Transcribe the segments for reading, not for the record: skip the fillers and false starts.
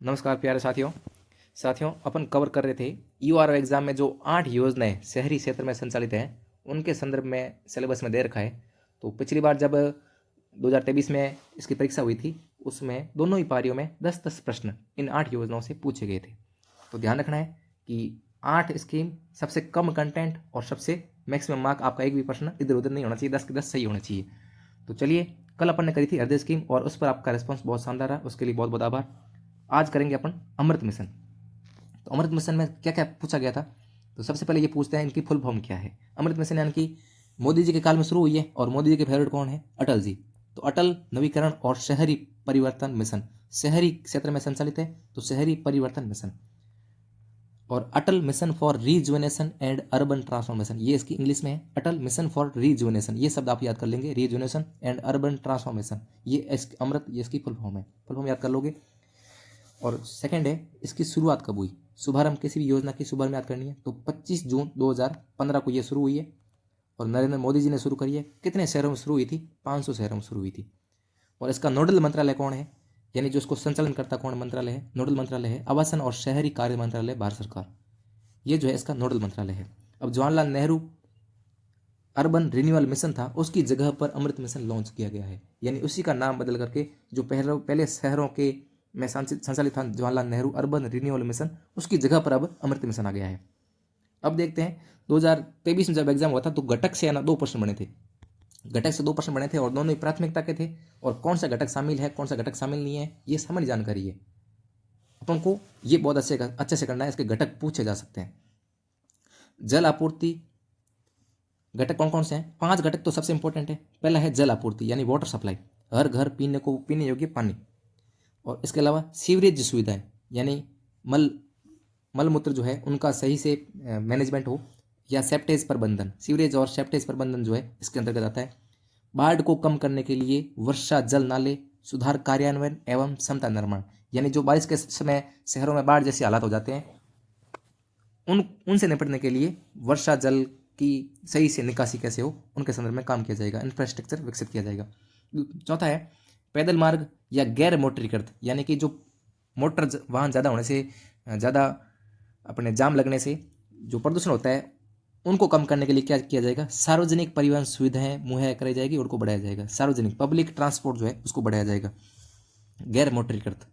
नमस्कार प्यारे साथियों अपन कवर कर रहे थे यूआरओ एग्जाम में जो 8 योजनाएं शहरी क्षेत्र में संचालित हैं उनके संदर्भ में सिलेबस में दे रखा है। तो पिछली बार जब 2023 में इसकी परीक्षा हुई थी उसमें दोनों ही पारियों में 10-10 प्रश्न इन 8 योजनाओं से पूछे गए थे। तो ध्यान रखना है कि 8 स्कीम, सबसे कम कंटेंट और सबसे मैक्सिमम मार्क, आपका एक भी प्रश्न इधर उधर नहीं होना चाहिए, 10 के 10 सही होना चाहिए। तो चलिए, कल अपन ने करी थी हृदय स्कीम और उस पर आपका रिस्पॉन्स बहुत शानदार रहा, उसके लिए बहुत बहुत आभार। आज करेंगे अपन अमृत मिशन। तो अमृत मिशन में क्या क्या पूछा गया था, तो सबसे पहले ये पूछते हैं इनकी फुल फॉर्म क्या है। अमृत मिशन यानी कि मोदी जी के काल में शुरू हुई है और मोदी जी के फेवरेट कौन है? अटल जी। तो अटल नवीकरण और शहरी परिवर्तन मिशन, शहरी क्षेत्र में संचालित है तो शहरी परिवर्तन मिशन। और Atal mission for rejuvenation and urban transformation, ये इसकी इंग्लिश में है, अटल मिशन फॉर रीजुवेनेशन। ये शब्द आप याद कर लेंगे, रीजुवेनेशन एंड अर्बन ट्रांसफॉर्मेशन, ये अमृत, ये इसकी फुल फॉर्म है, फुल फॉर्म याद कर लोगे। और सेकंड है, इसकी शुरुआत कब हुई? शुभारंभ किसी भी योजना की शुभारंभ याद करनी है तो 25 जून 2015 को ये शुरू हुई है और नरेंद्र मोदी जी ने शुरू करी है। कितने शहरों में शुरू हुई थी? 500 शहरों में शुरू हुई थी। और इसका नोडल मंत्रालय कौन है, यानी जो इसको संचालन करता कौन मंत्रालय है? नोडल मंत्रालय है आवासन और शहरी कार्य मंत्रालय, भारत सरकार। ये जो है इसका नोडल मंत्रालय है। अब Jawaharlal Nehru urban renewal mission था, उसकी जगह पर अमृत मिशन लॉन्च किया गया है, यानी उसी का नाम बदल करके जो पहले शहरों के में संचालित था Jawaharlal Nehru urban renewal mission, उसकी जगह पर अब अमृत मिशन आ गया है। अब देखते हैं 2023 में जब एग्जाम हुआ था तो घटक से ना 2 प्रश्न बने थे, घटक से 2 प्रश्न बने थे और दोनों ही प्राथमिकता के थे। और कौन सा घटक शामिल है, कौन सा घटक शामिल नहीं है, ये सामान्य जानकारी है। अपन को ये बहुत अच्छे से करना है। इसके घटक पूछे जा सकते हैं। जल आपूर्ति घटक कौन कौन से हैं? 5 घटक तो सबसे इंपॉर्टेंट है। पहला है जल आपूर्ति यानी वाटर सप्लाई, हर घर पीने योग्य पानी। और इसके अलावा सीवरेज सुविधाएं, यानी मलमूत्र जो है उनका सही से मैनेजमेंट हो, या सेप्टेज प्रबंधन, सीवरेज और सेप्टेज प्रबंधन जो है इसके अंतर्गत आता है। बाढ़ को कम करने के लिए वर्षा जल नाले सुधार कार्यान्वयन एवं क्षमता निर्माण, यानी जो बारिश के समय शहरों में बाढ़ जैसे हालात हो जाते हैं उनसे निपटने के लिए वर्षा जल की सही से निकासी कैसे हो, उनके संदर्भ में काम किया जाएगा, इंफ्रास्ट्रक्चर विकसित किया जाएगा। चौथा है पैदल मार्ग या गैर मोटरीकृत, यानी कि जो मोटर वाहन ज़्यादा होने से, ज़्यादा अपने जाम लगने से जो प्रदूषण होता है उनको कम करने के लिए क्या किया जाएगा? सार्वजनिक परिवहन सुविधाएं मुहैया कराई जाएगी, उनको बढ़ाया जाएगा। सार्वजनिक पब्लिक ट्रांसपोर्ट जो है उसको बढ़ाया जाएगा, गैर मोटरीकृत,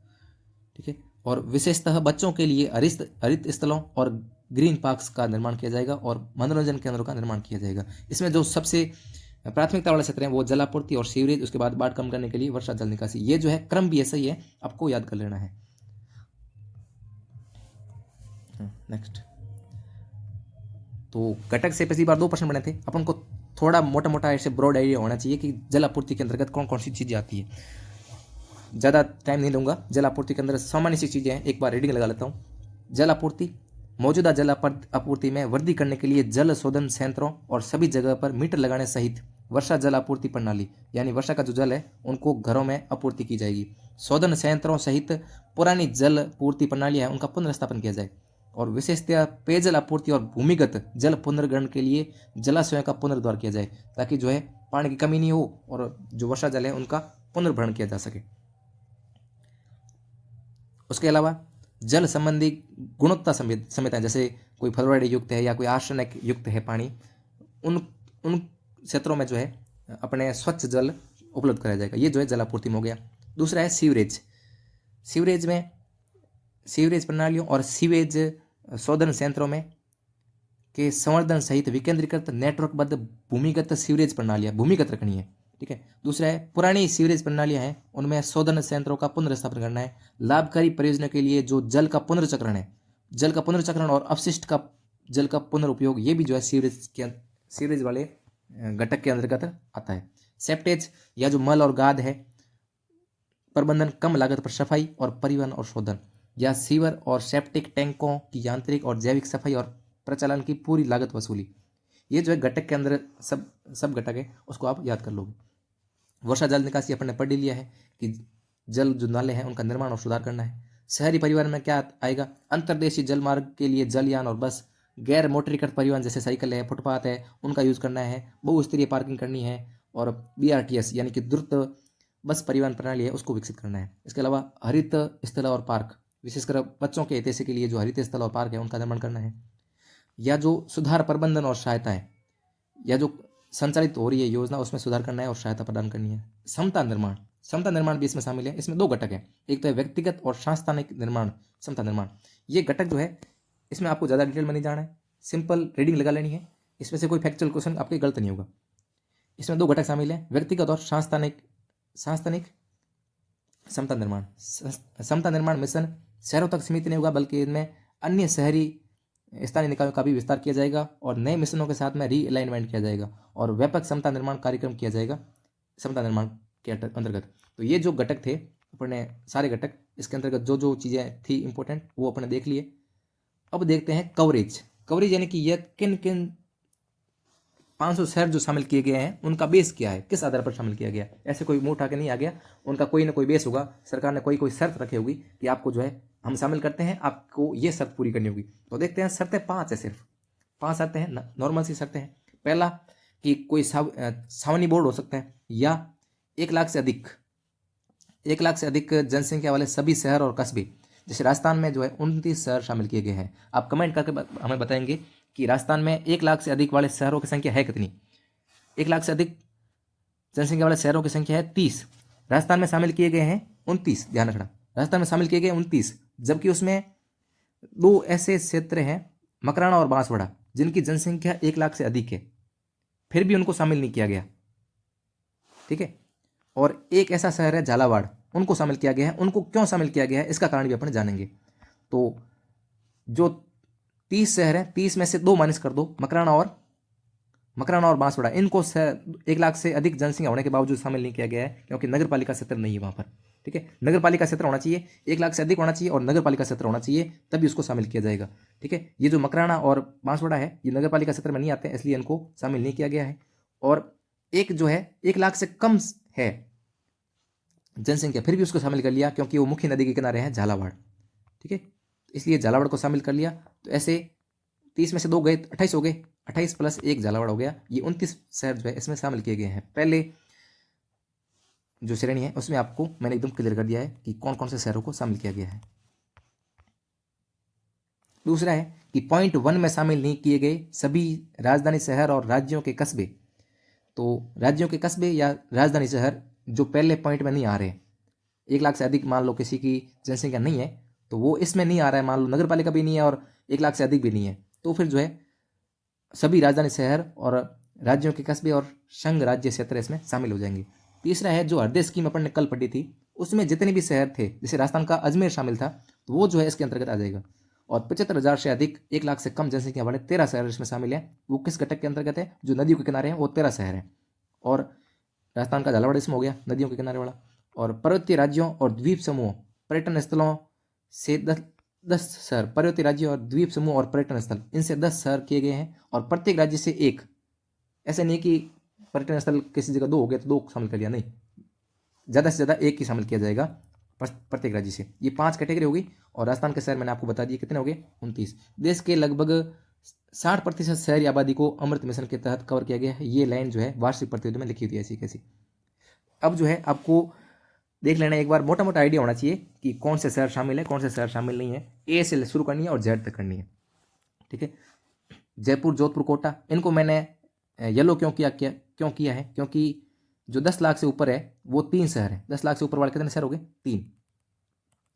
ठीक है। और विशेषतः बच्चों के लिए हरित स्थलों और ग्रीन पार्क्स का निर्माण किया जाएगा और मनोरंजन केंद्रों का निर्माण किया जाएगा। इसमें जो सबसे प्राथमिकता वाले क्षेत्र हैं वो जलापूर्ति और सीवरेज, उसके बाद बाढ़ कम करने के लिए वर्षा जल निकासी। ये जो है क्रम भी ऐसा ही है, आपको याद कर लेना है। नेक्स्ट, तो घटक से पिछली बार 2 प्रश्न बने थे। अपन को थोड़ा मोटा मोटा ऐसे ब्रॉड आइडिया होना चाहिए कि जल आपूर्ति के अंतर्गत कौन कौन सी चीज़ें आती है। ज़्यादा टाइम नहीं दूंगा। जल आपूर्ति के अंदर सामान्य सी चीज़ें हैं, एक बार रीडिंग लगा लेता हूँ। जल आपूर्ति, मौजूदा जल आपूर्ति में वृद्धि करने के लिए जल शोधन संयंत्रों और सभी जगह पर मीटर लगाने सहित वर्षा जल आपूर्ति प्रणाली, यानी वर्षा का जो जल है उनको घरों में आपूर्ति की जाएगी। शोधन संयंत्रों सहित पुरानी जल पूर्ति प्रणालियां हैं उनका पुनर्स्थापन किया जाए। और विशेषतः पेयजल आपूर्ति और भूमिगत जल पुनर्ग्रहण के लिए जलाशयों का पुनर्द्वार किया जाए, ताकि जो है पानी की कमी नहीं हो और जो वर्षा जल है उनका पुनर्भरण किया जा सके। उसके अलावा जल संबंधी गुणवत्ता संहिताएं, जैसे कोई फ्लोराइड युक्त है या कोई आर्सेनिक युक्त है पानी, उन क्षेत्रों में जो है अपने स्वच्छ जल उपलब्ध कराया जाएगा। ये जो है जल आपूर्ति में हो गया। दूसरा है सीवरेज। सीवरेज में सीवरेज प्रणालियों और सीवेज शोधन संयंत्रों में के संवर्धन सहित विकेंद्रीकृत नेटवर्कबद्ध भूमिगत सीवरेज प्रणालियां भूमिगत रखनी है, ठीक है। दूसरा है पुरानी सीवरेज प्रणालियां हैं उनमें शोधन संयंत्रों का पुनर्स्थापन करना है। लाभकारी परियोजना के लिए जो जल का पुनर्चक्रण है, जल का पुनर्चक्रण और अपशिष्ट का जल का पुनर्उपयोग, ये भी जो है सीवरेज वाले घटक के अंतर्गत आता है। सेप्टेज या जो मल और गाद है प्रबंधन, कम लागत पर सफाई और परिवहन और शोधन, या सीवर और सेप्टिक टैंकों की यांत्रिक और जैविक सफाई और प्रचालन की पूरी लागत वसूली। ये जो है घटक के अंदर सब घटक है, उसको आप याद कर लोगे। वर्षा जल निकासी अपन ने पढ़ लिया है कि जल जो नाले हैं उनका निर्माण और सुधार करना है। शहरी परिवहन में क्या आएगा? अंतर्देशीय जल मार्ग के लिए जलयान और बस, गैर मोटरीकृत परिवहन जैसे साइकिल है, फुटपाथ है, उनका यूज करना है। बहुस्तरीय पार्किंग करनी है और BRTS यानी कि द्रुत बस परिवहन प्रणाली है उसको विकसित करना है। इसके अलावा हरित स्थल और पार्क, विशेषकर बच्चों के हितैषी के लिए जो हरित स्थल और पार्क है उनका निर्माण करना है, या जो सुधार प्रबंधन और सहायता है, या जो संचालित हो रही है योजना उसमें सुधार करना है और सहायता प्रदान करनी है। क्षमता निर्माण भी इसमें शामिल है। इसमें दो घटक है, एक तो है व्यक्तिगत और सांस्थानिक निर्माण, क्षमता निर्माण। ये घटक जो है इसमें आपको ज़्यादा डिटेल में नहीं जाना है, सिंपल रीडिंग लगा लेनी है, इसमें से कोई फैक्चुअल क्वेश्चन आपके गलत नहीं होगा। इसमें दो घटक शामिल है, व्यक्तिगत और सांस्थानिक क्षमता निर्माण। क्षमता निर्माण मिशन शहरों तक सीमित नहीं होगा, बल्कि इनमें अन्य शहरी स्थानीय निकायों का भी विस्तार किया जाएगा और नए मिशनों के साथ में रीअलाइनमेंट किया जाएगा और व्यापक क्षमता निर्माण कार्यक्रम किया जाएगा क्षमता निर्माण के अंतर्गत। तो ये जो घटक थे अपने सारे घटक, इसके अंतर्गत जो जो चीज़ें थी इंपॉर्टेंट वो अपने देख लिए। अब देखते हैं कवरेज यानी कि ये किन किन 500 शहर जो शामिल किए गए हैं उनका बेस क्या है, किस आधार पर शामिल किया गया। ऐसे कोई मुंह उठा के नहीं आ गया, उनका कोई ना कोई बेस होगा। सरकार ने कोई शर्त रखी होगी कि आपको जो है हम शामिल करते हैं, आपको ये शर्त पूरी करनी होगी। तो देखते हैं, शर्तें 5 है, सिर्फ 5 शर्तें हैं, नॉर्मल सी शर्तें हैं। पहला कि कोई छावनी बोर्ड हो सकते हैं, या 1 लाख से अधिक जनसंख्या वाले सभी शहर और कस्बे। जैसे राजस्थान में जो है 29 शहर शामिल किए गए हैं। आप कमेंट करके हमें बताएंगे कि राजस्थान में 1 लाख से अधिक वाले शहरों की संख्या है कितनी। 1 लाख से अधिक जनसंख्या वाले शहरों की संख्या है 30। राजस्थान में शामिल किए गए हैं 29, ध्यान रखना, राजस्थान में शामिल किए गए 29, जबकि उसमें 2 ऐसे क्षेत्र हैं, मकराना और बांसवाड़ा, जिनकी जनसंख्या 1 लाख से अधिक है, फिर भी उनको शामिल नहीं किया गया। ठीक है। और एक ऐसा शहर है झालावाड़, उनको शामिल किया गया है। उनको क्यों शामिल किया गया है इसका कारण भी अपन जानेंगे। तो जो 30 शहर हैं, 30 में से 2 माइनस कर दो, मकराना और बांसवाड़ा, इनको 1 लाख से अधिक जनसंख्या होने के बावजूद शामिल नहीं किया गया है, क्योंकि नगर पालिका क्षेत्र नहीं है वहाँ पर। ठीक है, नगर पालिका क्षेत्र होना चाहिए, 1 लाख से अधिक होना चाहिए और नगर पालिका क्षेत्र होना चाहिए, तभी उसको शामिल किया जाएगा। ठीक है, ये जो मकराना और बांसवाड़ा है ये नगर पालिका क्षेत्र में नहीं आते हैं, इसलिए इनको शामिल नहीं किया गया है। और एक जो है 1 लाख से कम है जनसंख्या, फिर भी उसको शामिल कर लिया, क्योंकि वो मुख्य नदी के किनारे हैं, झालावाड़। ठीक है, इसलिए झालावाड़ को शामिल कर लिया। तो ऐसे 30 में से 2 गए, 28 हो गए, 28 प्लस 1 झालावाड़ हो गया। ये 29 शहर जो है इसमें शामिल किए गए हैं। पहले जो श्रेणी है उसमें आपको मैंने एकदम क्लियर कर दिया है कि कौन कौन से शहरों को शामिल किया गया है। दूसरा है कि पॉइंट 1 में शामिल नहीं किए गए सभी राजधानी शहर और राज्यों के कस्बे। तो राज्यों के कस्बे या राजधानी शहर जो पहले पॉइंट में नहीं आ रहे, 1 लाख से अधिक मान लो किसी की जनसंख्या नहीं है तो वो इसमें नहीं आ रहा है, मान लो नगर पालिका भी नहीं है और 1 लाख से अधिक भी नहीं है, तो फिर जो है सभी राजधानी शहर और राज्यों के कस्बे और संघ राज्य क्षेत्र इसमें शामिल हो जाएंगे। तीसरा है जो हृदय स्कीम अपन ने कल पढ़ी थी, उसमें जितने भी शहर थे, जैसे राजस्थान का अजमेर शामिल था, तो वो जो है इसके अंतर्गत आ जाएगा। और 75,000 से अधिक 1 लाख से कम जनसंख्या वाले 13 शहर इसमें शामिल हैं। वो किस घटक के अंतर्गत है? जो नदियों के किनारे हैं, वो 13 शहर हैं। और राजस्थान का झालावाड़ इसमें हो गया नदियों के किनारे वाला। और पर्वतीय राज्यों और द्वीप समूह पर्यटन स्थलों से 10 शहर, पर्वतीय राज्य और द्वीप समूह और पर्यटन स्थल, इनसे 10 शहर किए गए हैं। और प्रत्येक राज्य से 1, ऐसे नहीं कि पर्यटन स्थल किसी जगह 2 हो गए तो 2 शामिल कर लिया, नहीं, ज़्यादा से ज़्यादा 1 ही शामिल किया जाएगा प्रत्येक राज्य से। ये 5 कैटेगरी होगी। और राजस्थान के शहर मैंने आपको बता दिए कितने हो गए, 29। देश के लगभग 60% शहरी आबादी को अमृत मिशन के तहत कवर किया गया है। ये लाइन जो है वार्षिक प्रतिवेदन में लिखी हुई है ऐसी कैसी। अब जो है आपको देख लेना एक बार, मोटा मोटा आइडिया होना चाहिए कि कौन से शहर शामिल है, कौन से शहर शामिल नहीं है। ए से शुरू करनी है और जेड तक करनी है। ठीक है, जयपुर, जोधपुर, कोटा, इनको मैंने येलो क्यों किया है, क्योंकि जो 10 लाख से ऊपर है वो 3 शहर हैं। 10 लाख से ऊपर वाले कितने शहर हो गए? 3।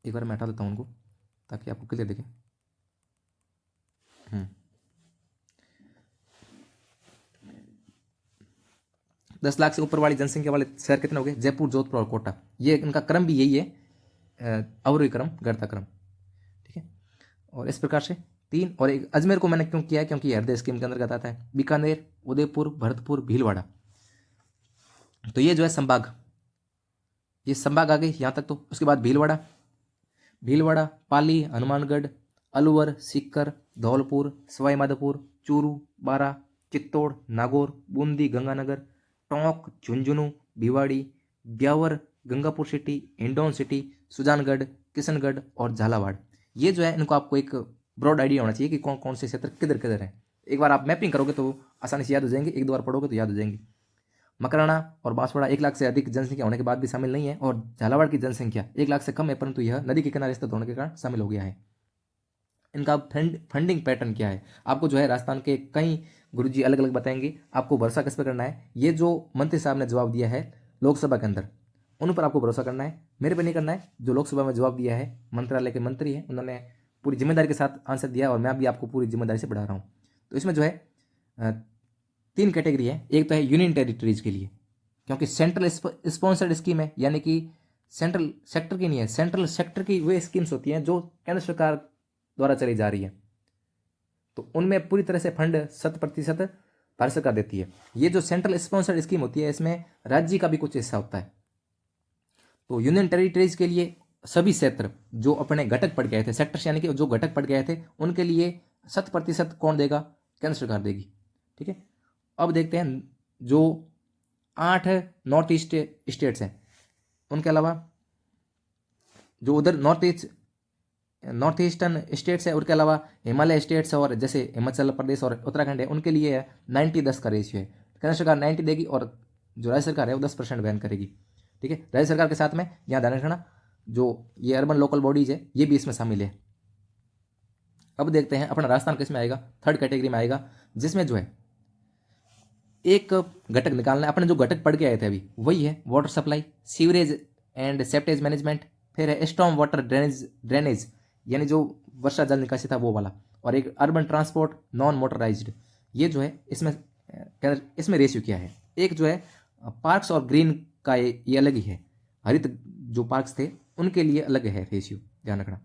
एक बार मैं हटा देता हूँ उनको ताकि आपको क्लियर दिखे। 10 लाख से ऊपर वाली जनसंख्या वाले शहर कितने हो गए? जयपुर, जोधपुर और कोटा। ये इनका क्रम भी यही है, अवरोही क्रम, गढ़ता क्रम। ठीक है, और इस प्रकार से 3। और एक अजमेर को मैंने क्यों किया है, क्योंकि हृदय स्कीम के अंतर्गत आता है। बीकानेर, उदयपुर, भरतपुर, भीलवाड़ा, तो ये जो है संभाग, ये संभाग आ गई यहाँ तक। तो उसके बाद भीलवाड़ा, पाली, हनुमानगढ़, अलवर, सीकर, धौलपुर, सवाई माधोपुर, चूरू, बारा, चित्तौड़, नागौर, बूंदी, गंगानगर, टोंक, झुंझुनू, भिवाड़ी, ब्यावर, गंगापुर सिटी, हिंडौन सिटी, सुजानगढ़, किशनगढ़ और झालावाड़। ये जो है इनको आपको एक ब्रॉड आइडिया होना चाहिए कि कौन कौन से क्षेत्र किधर किधर हैं। एक बार आप मैपिंग करोगे तो आसानी से याद हो जाएंगे, 1-2 बार पढ़ोगे तो याद हो जाएंगे। मकराना और बांसवाड़ा 1 लाख से अधिक जनसंख्या होने के बाद भी शामिल नहीं है, और झालावाड़ की जनसंख्या 1 लाख से कम है, परंतु यह नदी के किनारे स्थित होने के कारण शामिल हो गया है। इनका फंडिंग पैटर्न क्या है, आपको जो है राजस्थान के कई गुरुजी अलग अलग बताएंगे, आपको भरोसा किस पर करना है। ये जो मंत्री साहब ने जवाब दिया है लोकसभा के अंदर, उन पर आपको भरोसा करना है, मेरे पे नहीं करना है। जो लोकसभा में जवाब दिया है, मंत्रालय के मंत्री हैं, उन्होंने पूरी जिम्मेदारी के साथ आंसर दिया, और मैं भी आपको पूरी जिम्मेदारी से पढ़ा रहा हूँ। तो इसमें जो है 3 कैटेगरी है। एक तो है यूनियन टेरिटरीज के लिए, क्योंकि सेंट्रल स्पॉन्सर्ड स्कीम है, यानी कि सेंट्रल सेक्टर की नहीं है, सेंट्रल सेक्टर की वे स्कीम्स होती हैं जो केंद्र सरकार द्वारा चली जा रही है, तो उनमें पूरी तरह से फंड 100% भारत सरकार देती है। ये जो सेंट्रल स्पॉन्सर्ड स्कीम होती है, इसमें राज्य का भी कुछ हिस्सा होता है। तो यूनियन टेरिटरीज के लिए सभी क्षेत्र जो अपने घटक पड़ गए थे, सेक्टर्स यानी कि जो घटक पड़ गए थे, उनके लिए 100% कौन देगा, केंद्र सरकार देगी। ठीक है, अब देखते हैं जो 8 नॉर्थ ईस्ट स्टेट्स हैं, उनके अलावा जो उधर नॉर्थ ईस्टर्न स्टेट्स है, उसके अलावा हिमालय स्टेट्स और जैसे हिमाचल प्रदेश और उत्तराखंड है, उनके लिए 90-10 का रेशियो है। केंद्र सरकार 90 देगी और जो राज्य सरकार है वो 10% वहन करेगी। ठीक है, राज्य सरकार के साथ में यहाँ ध्यान रखना जो ये अर्बन लोकल बॉडीज है, ये भी इसमें शामिल है। अब देखते हैं अपना राजस्थान किस में आएगा, 3rd कैटेगरी में आएगा, जिसमें जो है एक घटक निकालना है। अपने जो घटक पढ़ के आए थे अभी, वही है water supply, sewerage and septage management, फिर है स्टॉर्म वाटर ड्रेनेज यानी जो वर्षा जल निकासी था वो वाला, और एक अर्बन ट्रांसपोर्ट नॉन मोटराइज्ड। ये जो है इसमें रेशियो क्या है। एक जो है पार्क्स और ग्रीन का ये अलग ही है, हरित जो पार्क्स थे उनके लिए अलग है रेशियो, ध्यान रखना।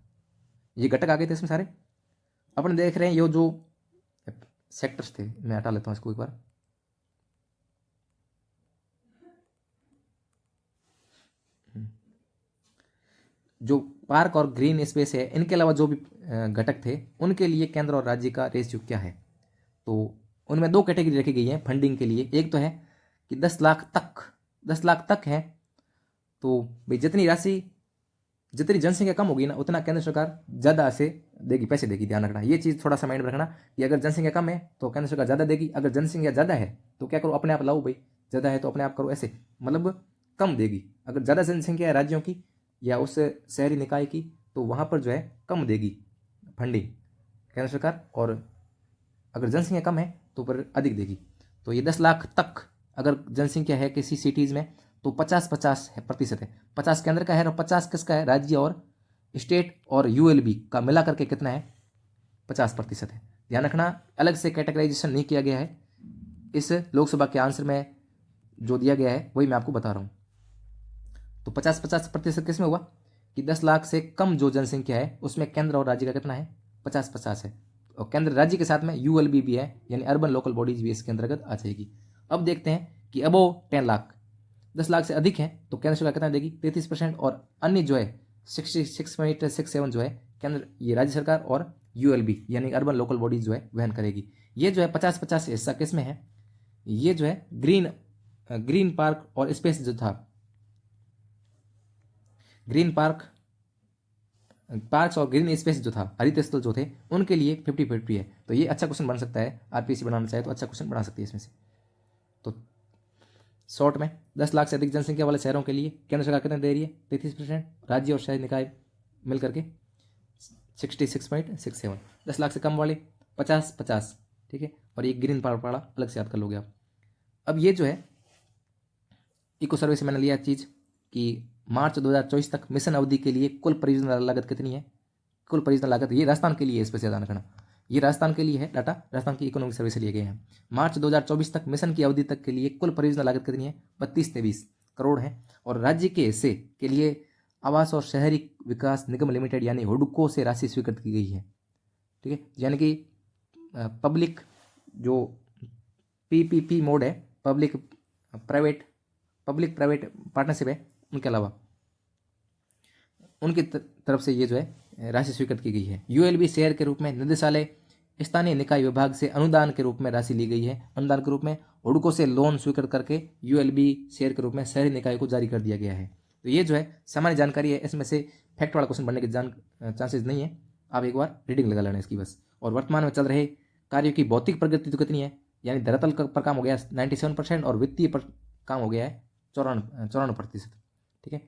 ये घटक आ गए थे इसमें सारे, अपन देख रहे हैं। ये जो सेक्टर्स थे, मैं हटा लेता हूँ इसको एक बार। जो पार्क और ग्रीन स्पेस है, इनके अलावा जो भी घटक थे, उनके लिए केंद्र और राज्य का रेशियो क्या है। तो उनमें 2 कैटेगरी रखी गई है फंडिंग के लिए। एक तो है कि 10 लाख तक है, तो भाई जितनी राशि, जितनी जनसंख्या कम होगी ना, उतना केंद्र सरकार ज़्यादा से देगी, पैसे देगी। ध्यान रखना, ये चीज़ थोड़ा सा माइंड में रखना कि अगर जनसंख्या कम है तो केंद्र सरकार ज़्यादा देगी, अगर जनसंख्या ज़्यादा है तो क्या करो, अपने आप लाओ भाई, ज़्यादा है तो अपने आप करो, ऐसे मतलब कम देगी। अगर ज़्यादा जनसंख्या है राज्यों की या उस शहरी निकाय की, तो वहाँ पर जो है कम देगी फंडिंग केंद्र सरकार, और अगर जनसंख्या कम है तो पर अधिक देगी। तो ये 10 लाख तक अगर जनसंख्या है किसी सिटीज़ में, तो 50-50% है। 50 केंद्र का है और 50 किसका है, राज्य और स्टेट और यूएलबी का मिला करके कितना है, 50% है। ध्यान रखना, अलग से कैटेगराइजेशन नहीं किया गया है, इस लोकसभा के आंसर में जो दिया गया है वही मैं आपको बता रहा हूँ। तो 50-50% किस में हुआ कि 10 लाख से कम जो जनसंख्या है उसमें केंद्र और राज्य का कितना है, 50-50 है। और केंद्र राज्य के साथ में यूएलबी भी है, यानी अर्बन लोकल बॉडीज भी इसके अंतर्गत आ जाएगी। अब देखते हैं कि अबो 10 लाख, 10 लाख से अधिक है तो केंद्र सरकार कितना देगी, 33%, और अन्य जो है 66.67 जो है केंद्र, ये राज्य सरकार और यूएलबी यानी अर्बन लोकल बॉडीज जो है वहन करेगी। ये जो है 50-50 हिस्सा किस में है, ये जो है ग्रीन पार्क और स्पेस जो था, ग्रीन पार्क्स और ग्रीन स्पेस जो था, हरित स्थल जो थे, उनके लिए 50-50 है। तो ये अच्छा क्वेश्चन बन सकता है, आरपीएससी बनाना चाहे तो अच्छा क्वेश्चन बना सकती है इसमें से। तो शॉर्ट में 10 लाख से अधिक जनसंख्या वाले शहरों के लिए केंद्र सरकार कितना दे रही है, 33%, राज्य और शहरी निकाय मिल करके 66.67, 10 लाख से कम वाले 50-50, ठीक है। और ये ग्रीन पार्क वाला अलग से याद कर लोगे आप। अब ये जो है इको सर्वे से मैंने लिया चीज़ कि मार्च 2024 तक मिशन अवधि के लिए कुल परियोजना लागत कितनी है, कुल परियोजना लागत, ये राजस्थान के लिए है, इस पर से ध्यान रखना, ये राजस्थान के लिए है डाटा, राजस्थान की इकोनॉमिक सर्वे से लिए गए हैं। मार्च 2024 तक मिशन की अवधि तक के लिए कुल परियोजना लागत कितनी है, 32-23 करोड़ है। और राज्य के हिस्से के लिए आवास और शहरी विकास निगम लिमिटेड यानी हुडको से राशि स्वीकृत की गई है, ठीक है। यानी कि पब्लिक जो पीपीपी मोड है, पब्लिक प्राइवेट पार्टनरशिप है, उनके अलावा उनकी तरफ से ये जो है राशि स्वीकृत की गई है। यूएलबी शेयर के रूप में निदेशालय स्थानीय निकाय विभाग से अनुदान के रूप में राशि ली गई है। अनुदान के रूप में हुडको से लोन स्वीकृत करके यूएलबी शेयर के रूप में शहरी निकाय को जारी कर दिया गया है। तो ये जो है सामान्य जानकारी है, इसमें से फैक्ट वाला क्वेश्चन बनने के चांसेस नहीं है, आप एक बार रीडिंग लगा लेना इसकी बस। और वर्तमान में चल रहे कार्यों की भौतिक प्रगति तो कितनी है, यानी धरातल पर काम हो गया 97%, और वित्तीय काम हो गया है 94%। ठीक है,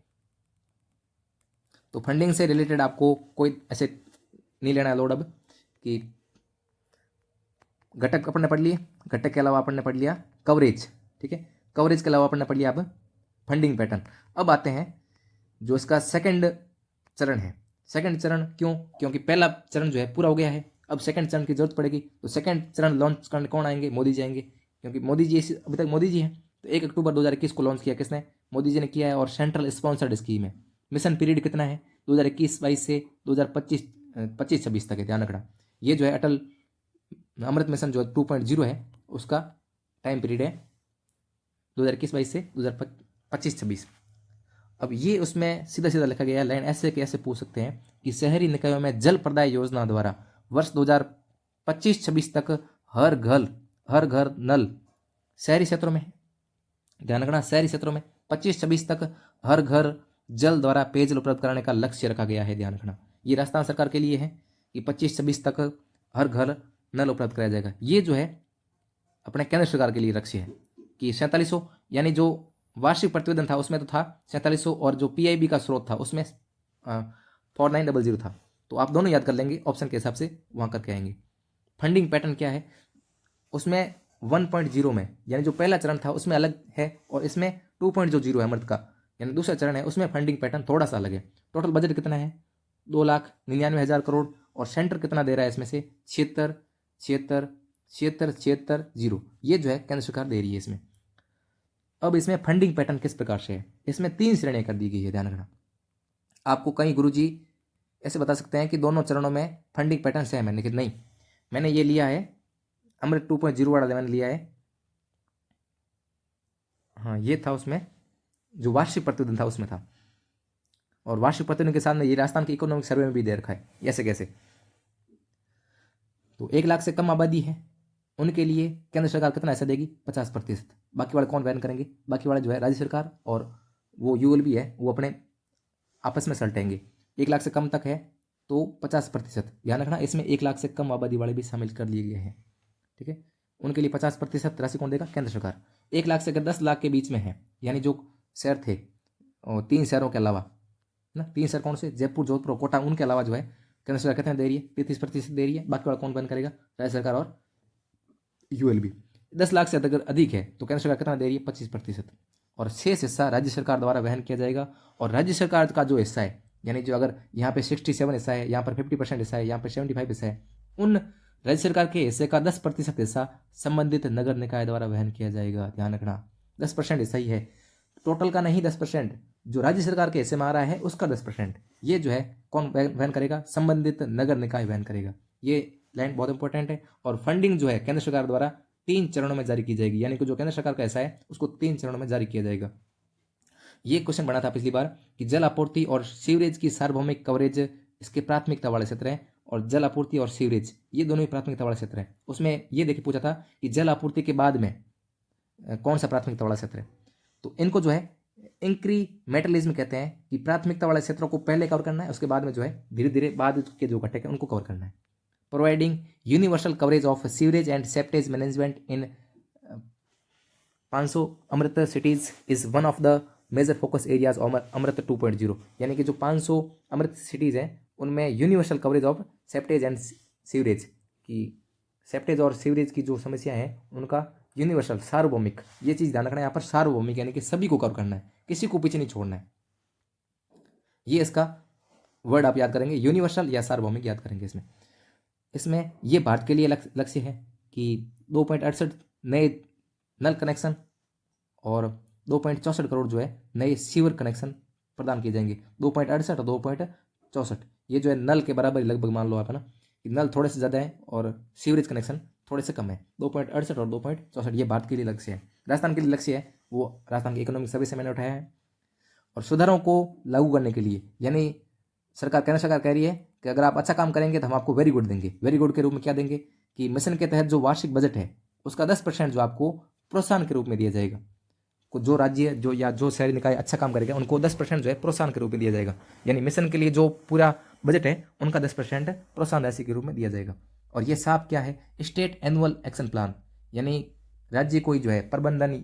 तो फंडिंग से रिलेटेड आपको कोई ऐसे नहीं लेना है लोड अब कि घटक अपन ने पढ़ लिए, घटक के अलावा अपन ने पढ़ लिया कवरेज। ठीक है, कवरेज के अलावा अपन ने पढ़ लिया अब फंडिंग पैटर्न। अब आते हैं जो इसका सेकंड चरण है। सेकंड चरण क्यों? क्योंकि पहला चरण जो है पूरा हो गया है, अब सेकंड चरण की जरूरत पड़ेगी। तो सेकंड चरण लॉन्च करने कौन आएंगे? मोदी जी आएंगे, क्योंकि मोदी जी अभी तक मोदी जी हैं। तो 1 अक्टूबर 2021 को लॉन्च किया किसने? मोदी जी ने किया है, और सेंट्रल स्पॉन्सर्ड स्कीम है। मिशन पीरियड कितना है? 2021-22 से 2025-26 तक है, ध्यान रखना। ये जो है अटल अमृत मिशन जो 2.0 है उसका टाइम पीरियड है 2021-22 से 2025-26। अब ये उसमें सीधा सीधा लिखा गया है, लाइन ऐसे कैसे पूछ सकते हैं कि शहरी निकायों में जल प्रदाय योजना द्वारा वर्ष 2025-26 तक हर घर नल शहरी क्षेत्रों में, ध्यान रखना शहरी क्षेत्रों में 25-26 तक हर घर जल द्वारा पेयजल उपलब्ध कराने का लक्ष्य रखा गया है। ध्यान रखना ये राजस्थान सरकार के लिए है कि 25-26 तक हर घर नल उपलब्ध कराया जाएगा। ये जो है अपने केंद्र सरकार के लिए लक्ष्य है कि 4700, यानी जो वार्षिक प्रतिवेदन था उसमें तो था 4700, और जो पीआईबी का स्रोत था उसमें 4900 था। तो आप दोनों याद कर लेंगे, ऑप्शन के हिसाब से वहां करके आएंगे। फंडिंग पैटर्न क्या है उसमें 1.0 में, यानी जो पहला चरण था उसमें अलग है, और इसमें 2.0 है अमृत का, यानी दूसरा चरण है, उसमें फंडिंग पैटर्न थोड़ा सा अलग है। टोटल बजट कितना है? 2,99,000 करोड़, और सेंटर कितना दे रहा है इसमें से? 76,000। ये जो है केंद्र सरकार दे रही है इसमें। अब इसमें फंडिंग पैटर्न किस प्रकार से है? इसमें 3 श्रेणियां कर दी गई है, ध्यान रखना। आपको कई गुरुजी ऐसे बता सकते हैं कि दोनों चरणों में फंडिंग पैटर्न सेम है, लेकिन नहीं, मैंने ये लिया है अमृत 2.0 वाला मैंने लिया है। हाँ, ये था उसमें जो वार्षिक प्रतिवेदन था उसमें था, और वार्षिक प्रतिवेदन के साथ में ये राजस्थान के इकोनॉमिक सर्वे में भी दे रखा है। ऐसे कैसे? तो 1 लाख से कम आबादी है उनके लिए केंद्र सरकार कितना ऐसा देगी? 50%। बाकी वाले कौन वहन करेंगे? बाकी वाले जो है राज्य सरकार और वो यूएलबी है वो अपने आपस में सलटेंगे। 1 लाख से कम तक है तो 50%। ध्यान रखना इसमें 1 लाख से कम आबादी वाले भी शामिल कर लिए गए हैं। ठीक है, उनके लिए 50% राशि कौन देगा? केंद्र सरकार। 1 लाख से अगर 10 लाख के बीच में है, यानी जो शहर थे और 3 शहरों के अलावा ना, 3 शहर कौन से? जयपुर, जोधपुर, कोटा, उनके अलावा जो है केंद्र सरकार कितना दे रही है? 33% दे रही है। बाकी वाला कौन वहन करेगा? राज्य सरकार और यूएलबी। 10 लाख से अगर अधिक है तो केंद्र सरकार कितना दे रही है? 25%, और शेष हिस्सा राज्य सरकार द्वारा वहन किया जाएगा। और राज्य सरकार का जो हिस्सा है, यानी जो अगर यहाँ पे 67 हिस्सा है, यहाँ पर 50% हिस्सा है, यहाँ पर 75 हिस्सा है, उन राज्य सरकार के हिस्से का 10% हिस्सा संबंधित नगर निकाय द्वारा वहन किया जाएगा। ध्यान रखना 10% हिस्सा ही है, टोटल का नहीं। 10% जो राज्य सरकार के हिस्से में आ रहा है उसका 10%, ये जो है कौन वहन करेगा? संबंधित नगर निकाय वहन करेगा। ये लाइन बहुत इंपॉर्टेंट है। और फंडिंग जो है केंद्र सरकार द्वारा 3 चरणों में जारी की जाएगी, यानी कि जो केंद्र सरकार का हिस्सा है उसको 3 चरणों में जारी किया जाएगा। ये क्वेश्चन बना था पिछली बार कि जल आपूर्ति और सीवरेज की सार्वभौमिक कवरेज इसके प्राथमिकता वाले क्षेत्र है, और जल आपूर्ति और सीवरेज ये दोनों ही प्राथमिकता वाला क्षेत्र है। उसमें ये देखिए पूछा था कि जल आपूर्ति के बाद में कौन सा प्राथमिकता वाला क्षेत्र है? तो इनको जो है इंक्रीमेंटलिज्म कहते हैं कि प्राथमिकता वाले क्षेत्रों को पहले कवर करना है, उसके बाद में जो है धीरे धीरे बाद के जो घटक है उनको कवर करना है। Providing universal coverage of sewerage and septage management in 500 AMRUT cities is one of the major focus areas of AMRUT 2.0, यानी कि जो 500 अमृत सिटीज हैं उनमें universal coverage of septage and sewerage की, सेप्टेज और सीवरेज की जो समस्या है उनका यूनिवर्सल सार्वभौमिक, ये चीज़ ध्यान रखना है यहाँ पर, सार्वभौमिक यानी कि सभी को कवर करना है, किसी को पीछे नहीं छोड़ना है। ये इसका वर्ड आप याद करेंगे, यूनिवर्सल या सार्वभौमिक याद करेंगे इसमें। इसमें ये भारत के लिए लक्ष्य है कि 2.68 नए नल कनेक्शन और 2.64 करोड़ जो है नए सीवर कनेक्शन प्रदान किए जाएंगे। 2.68 और 2.64 ये जो है नल के बराबर लगभग मान लो आप, है ना, कि नल थोड़े से ज़्यादा है और सीवरेज कनेक्शन थोड़े से कम है। 2.68 और 2.64 ये भारत के लिए लक्ष्य है। राजस्थान के लिए लक्ष्य है वो राजस्थान के इकोनॉमिक सर्वे से मैंने उठाया है। और सुधारों को लागू करने के लिए, यानी केंद्र सरकार कह रही है कि अगर आप अच्छा काम करेंगे तो हम आपको वेरी गुड देंगे। वेरी गुड के रूप में क्या देंगे कि मिशन के तहत जो वार्षिक बजट है उसका 10% जो आपको प्रोत्साहन के रूप में दिया जाएगा। जो राज्य जो या जो शहरी निकाय अच्छा काम करेगा उनको 10% जो है प्रोत्साहन के रूप में दिया जाएगा। यानी मिशन के लिए जो पूरा बजट है उनका 10% प्रोत्साहन राशि के रूप में दिया जाएगा। और ये साफ क्या है? स्टेट एनुअल एक्शन प्लान, यानी राज्य कोई जो है प्रबंधन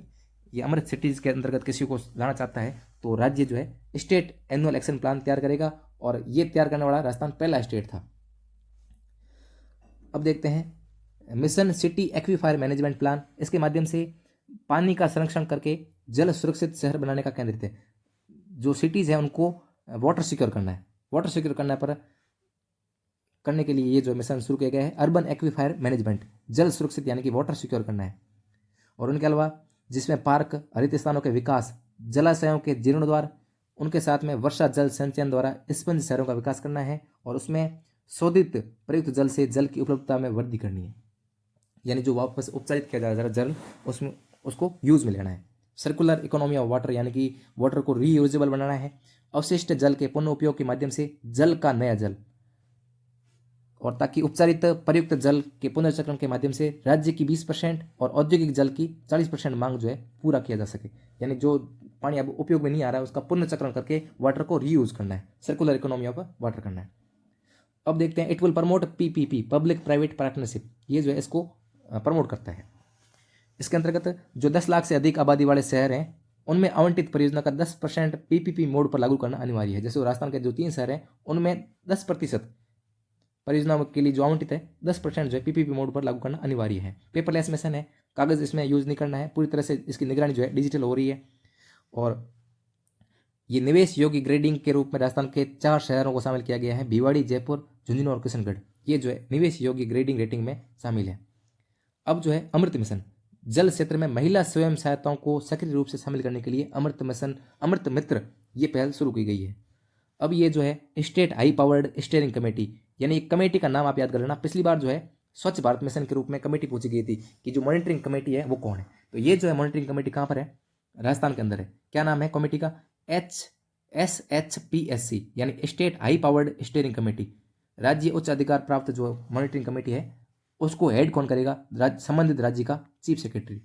ये अमृत सिटीज के अंतर्गत किसी को लाना चाहता है तो राज्य जो है स्टेट एनुअल एक्शन प्लान तैयार करेगा, और ये तैयार करने वाला राजस्थान पहला स्टेट था। अब देखते हैं मिशन सिटी एक्वीफायर मैनेजमेंट प्लान। इसके माध्यम से पानी का संरक्षण करके जल सुरक्षित शहर बनाने का केंद्रित है। जो सिटीज़ है उनको वाटर सिक्योर करना है। वाटर सिक्योर करने के लिए ये जो मिशन शुरू किया गया है अर्बन एक्वीफायर मैनेजमेंट, जल सुरक्षित यानी कि वाटर सिक्योर करना है। और उनके अलावा जिसमें पार्क, हरित स्थानों के विकास, जलाशयों के जीर्णोद्धार, उनके साथ में वर्षा जल संचयन द्वारा स्पंज शहरों का विकास करना है, और उसमें शोधित प्रयुक्त जल से जल की उपलब्धता में वृद्धि करनी है, यानी जो वापस उपचारित किया जा रहा है जल उसमें उसको यूज में लेना है। सर्कुलर इकोनॉमी ऑफ वाटर यानी कि वाटर को रीयूजेबल बनाना है। अवशिष्ट जल के पुनः उपयोग के माध्यम से जल का नया जल, और ताकि उपचारित प्रयुक्त जल के पुनर्चक्रण के माध्यम से राज्य की 20% और औद्योगिक जल की 40% मांग जो है पूरा किया जा सके। यानी जो पानी अब उपयोग में नहीं आ रहा है उसका पुनर्चक्रण करके वाटर को रीयूज करना है, सर्कुलर इकोनॉमी ऑफ वाटर करना है। अब देखते हैं it will promote PPP, public private partnership, ये जो है इसको प्रमोट करता है। इसके अंतर्गत जो 10 लाख से अधिक आबादी वाले शहर हैं उनमें आवंटित परियोजना का 10% पीपीपी मोड पर लागू करना अनिवार्य है। जैसे राजस्थान के जो 3 शहर हैं उनमें 10% परियोजनाओं के लिए जो आवंटित है 10% जो है पीपीपी मोड पर लागू करना अनिवार्य है। पेपरलेस मिशन है, कागज इसमें यूज नहीं करना है, पूरी तरह से इसकी निगरानी जो है डिजिटल हो रही है। और ये निवेश योग्य ग्रेडिंग के रूप में राजस्थान के 4 शहरों को शामिल किया गया है, भिवाड़ी, जयपुर, झुंझुनू और किशनगढ़। ये जो है निवेश योग्य ग्रेडिंग रेटिंग में शामिल है। अब जो है अमृत मिशन, जल क्षेत्र में महिला स्वयं सहायताओं को सक्रिय रूप से शामिल करने के लिए अमृत मिशन, अमृत मित्र ये पहल शुरू की गई है। अब ये जो है state high powered steering committee, यानी एक कमेटी का नाम आप याद कर लेना। पिछली बार जो है स्वच्छ भारत मिशन के रूप में कमेटी पूछी गई थी कि जो मॉनिटरिंग कमेटी है वो कौन है, तो ये जो है मॉनिटरिंग कमेटी कहाँ पर है, राजस्थान के अंदर है। क्या नाम है कमेटी का, SHPSC यानी state high powered steering committee. राज्य उच्च अधिकार प्राप्त जो मॉनिटरिंग कमेटी है उसको हेड कौन करेगा, संबंधित राज्य का चीफ सेक्रेटरी।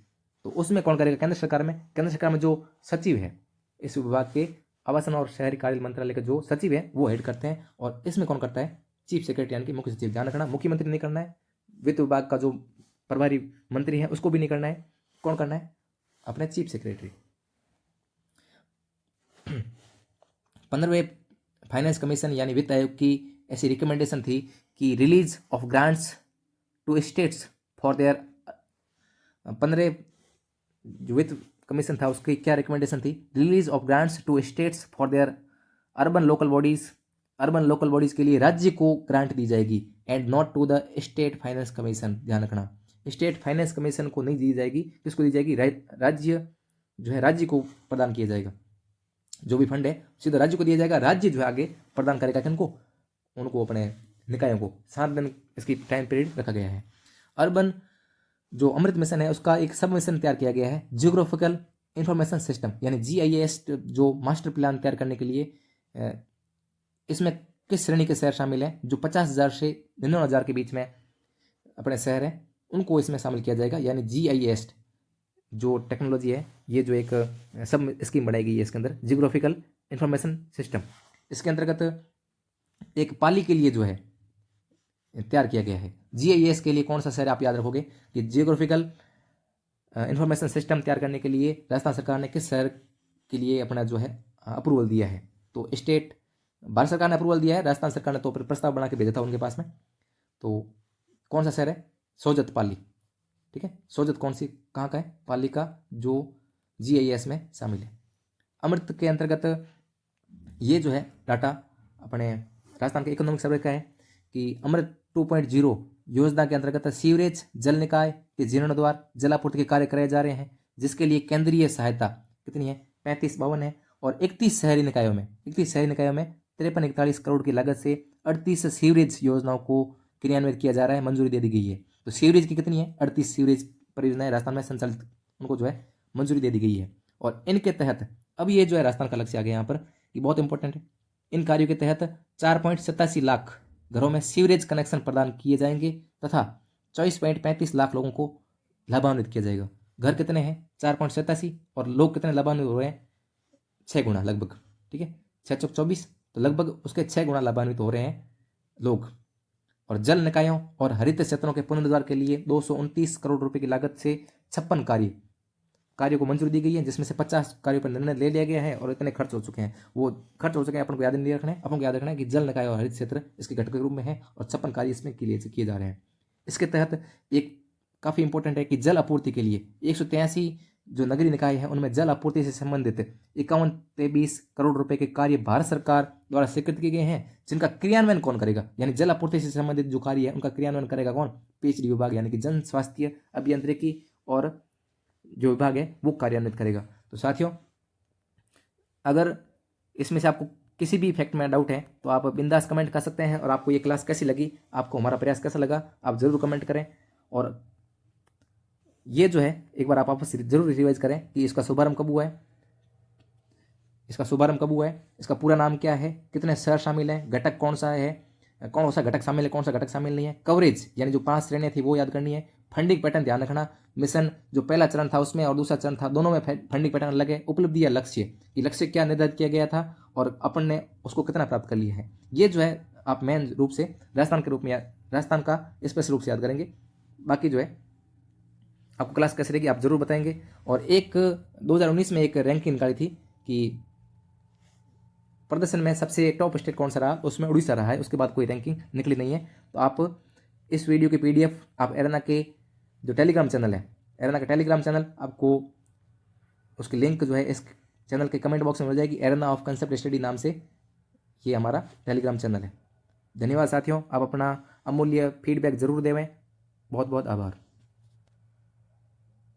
तो उसमें कौन करेगा, केंद्र सरकार में। केंद्र सरकार में जो सचिव है इस विभाग के, आवासन और शहरी कार्य मंत्रालय के जो सचिव है वो हेड करते हैं, और इसमें कौन करता है, चीफ सेक्रेटरी यानी कि मुख्य सचिव। ध्यान रखना मुख्यमंत्री नहीं करना है, वित्त विभाग का जो प्रभारी मंत्री है उसको भी नहीं करना है, कौन करना है, अपने चीफ सेक्रेटरी। 15वें फाइनेंस कमीशन यानी वित्त आयोग की ऐसी रिकमेंडेशन थी कि release of grants to states for their, 15 जो वित्त कमीशन था उसकी क्या रिकमेंडेशन थी, release of grants to states for their urban local bodies. Urban local bodies के लिए राज्य को ग्रांट दी जाएगी, and not to the state finance commission. ध्यान रखना स्टेट फाइनेंस कमीशन को नहीं दी जाएगी, किसको दी जाएगी, राज्य जो है राज्य को प्रदान किया जाएगा। जो भी फंड है सीधा राज्य को दिया जाएगा, राज्य जो है आगे प्रदान करेगा किनको, उनको अपने निकायों को। 7 दिन इसकी टाइम पीरियड रखा गया है। अर्बन जो अमृत मिशन है उसका एक सब मिशन तैयार किया गया है, जियोग्राफिकल इंफॉर्मेशन सिस्टम यानी GIS जो मास्टर प्लान तैयार करने के लिए। इसमें किस श्रेणी के शहर शामिल हैं, जो 50,000 से 99,000 के बीच में अपने शहर हैं उनको इसमें शामिल किया जाएगा। यानी GIS जो टेक्नोलॉजी है ये जो एक सब स्कीम बनाई गई है इसके अंदर, जियोग्राफिकल इंफॉर्मेशन सिस्टम। इसके अंतर्गत एक पाली के लिए जो है तैयार किया गया है। GIS के लिए कौन सा शहर आप याद रखोगे कि जियोग्राफिकल इंफॉर्मेशन सिस्टम तैयार करने के लिए राजस्थान सरकार ने किस शहर के लिए अपना जो है अप्रूवल दिया है, तो स्टेट भारत सरकार ने अप्रूवल दिया है, राजस्थान सरकार ने तो प्रस्ताव बना के भेजा था उनके पास में। तो कौन सा शहर है, सोजत पाली। ठीक है, सोजत कौन सी कहाँ का है, पाली का, जो GIS में शामिल है। अमृत के अंतर्गत ये जो है डाटा अपने राजस्थान के इकोनॉमिक सर्वे का है कि अमृत 2.0 योजना के अंतर्गत सीवरेज, जल निकाय के जीर्णोद्धार, जलापूर्ति के कार्य कराए जा रहे हैं, जिसके लिए केंद्रीय सहायता कितनी है, 35-52 है। और 31 शहरी निकायों में 53-41 करोड़ की लागत से 38 सीवरेज योजनाओं को क्रियान्वित किया जा रहा है, मंजूरी दे दी गई है। तो सीवरेज की कितनी है, 38 सीवरेज परियोजनाएं राजस्थान में संचालित, उनको जो है मंजूरी दे दी गई है। और इनके तहत अब ये जो है राजस्थान का लक्ष्य आ गया यहाँ पर, ये बहुत इंपॉर्टेंट है। इन कार्यों के तहत 4.87 लाख घरों में सीवरेज कनेक्शन प्रदान किए जाएंगे तथा 24.35 लाख लोगों को लाभान्वित किया जाएगा। घर कितने हैं, 4.87, और लोग कितने लाभान्वित हो रहे हैं, 6 गुना लगभग। ठीक है, 6 चौक 24, तो लगभग उसके 6 गुना लाभान्वित हो रहे हैं लोग। और जल निकायों और हरित क्षेत्रों के पुनरुद्धार के लिए 229 करोड़ रुपए की लागत से 56 कार्य कार्यों को मंजूरी दी गई है, जिसमें से 50 कार्यों पर निर्णय ले लिया गया है और इतने खर्च हो चुके हैं। वो खर्च हो चुके हैं, अपन को याद नहीं रखना है। अपन को याद रखना है कि जल निकाय और हरित क्षेत्र इसके घटक के रूप में है और 56 कार्य इसमें किए जा रहे हैं। इसके तहत एक काफ़ी इंपॉर्टेंट है कि जल आपूर्ति के लिए 183 जो नगरीय निकाय है उनमें जल आपूर्ति से संबंधित 51-23 करोड़ रुपए के कार्य भारत सरकार द्वारा स्वीकृत किए गए हैं, जिनका क्रियान्वयन कौन करेगा, यानी जल आपूर्ति से संबंधित जो कार्य है उनका क्रियान्वयन करेगा कौन, पीएचडी विभाग यानी कि जन स्वास्थ्य अभियांत्रिकी और जो विभाग है वो कार्यान्वित करेगा। तो साथियों, अगर इसमें से आपको किसी भी फैक्ट में डाउट है तो आप बिंदास कमेंट कर सकते हैं। और आपको ये क्लास कैसी लगी, आपको हमारा प्रयास कैसा लगा, आप जरूर कमेंट करें। और ये जो है एक बार आप आपस जरूर रिवाइज करें कि इसका शुभारंभ कब हुआ है, इसका पूरा नाम क्या है, कितने शहर शामिल हैं, घटक कौन सा है, कौन सा घटक शामिल है, कौन सा घटक शामिल नहीं है, कवरेज यानी जो 5 श्रेणियां थी वो याद करनी है, फंडिंग पैटर्न ध्यान रखना, मिशन जो पहला चरण था उसमें और दूसरा चरण था दोनों में फंडिंग पैटर्न अलग है, उपलब्धि या लक्ष्य कि लक्ष्य क्या निर्धारित किया गया था और अपन ने उसको कितना प्राप्त कर लिया है। ये जो है आप मेन रूप से राजस्थान के रूप में राजस्थान का स्पेशल रूप से याद करेंगे। बाकी जो है आपको क्लास कैसे रहेगी आप जरूर बताएंगे। और एक 2019 में एक रैंकिंग निकाली थी कि प्रदर्शन में सबसे टॉप स्टेट कौन सा रहा, उसमें उड़ीसा रहा है। उसके बाद कोई रैंकिंग निकली नहीं है। तो आप इस वीडियो की PDF आप एरेना के जो टेलीग्राम चैनल है, एरेना का टेलीग्राम चैनल, आपको उसकी लिंक जो है इस चैनल के कमेंट बॉक्स में मिल जाएगी। एरेना ऑफ कंसेप्ट स्टडी नाम से ये हमारा टेलीग्राम चैनल है। धन्यवाद साथियों, आप अपना अमूल्य फीडबैक जरूर देवें। बहुत बहुत आभार।